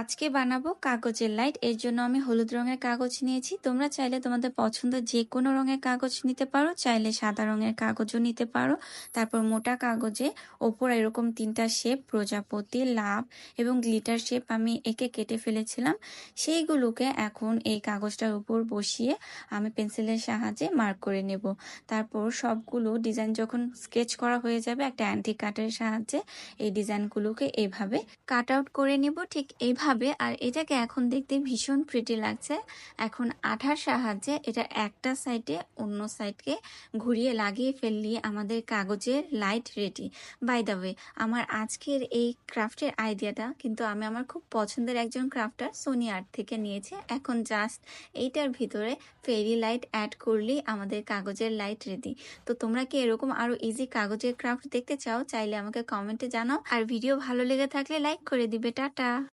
আজকে বানাবো কাগজের লাইট। এর জন্য আমি হলুদ রঙের কাগজ নিয়েছি। তোমরা চাইলে তোমাদের পছন্দ যে কোনো রঙের কাগজ নিতে পারো, চাইলে সাদা রঙের কাগজও নিতে পারো। তারপর মোটা কাগজে ওপর এরকম 3টা শেপ, প্রজাপতি, লাভ এবং গ্লিটার শেপ আমি এঁকে কেটে ফেলেছিলাম। সেইগুলোকে এখন এই কাগজটার উপর বসিয়ে আমি পেন্সিলের সাহায্যে মার্ক করে নেব। তারপর সবগুলো ডিজাইন যখন স্কেচ করা হয়ে যাবে, একটা অ্যান্টি কাটের সাহায্যে এই ডিজাইনগুলোকে এভাবে কাট আউট করে নিব, ঠিক এইভাবে। আর এটাকে এখন দেখতে ভীষণ প্রিটি লাগছে। এখন আঠার সাহায্যে এটা একটা সাইডে অন্য সাইডকে ঘুরিয়ে লাগিয়ে ফেললি আমাদের কাগজের light ready. By the way, আমার আজকের এই ক্রাফটের আইডিয়াটা কিন্তু আমি আমার খুব পছন্দের একজন ক্রাফটার সোনি আর্ট থেকে নিয়েছি। এখন জাস্ট এইটার ভিতরে ফেরি লাইট অ্যাড করলেই আমাদের কাগজের লাইট রেডি। তো তোমরা কি এরকম আরো ইজি কাগজের ক্রাফট দেখতে চাও? চাইলে আমাকে কমেন্টে জানাও। আর ভিডিও ভালো লেগে থাকলে লাইক করে দিবে। টাটা।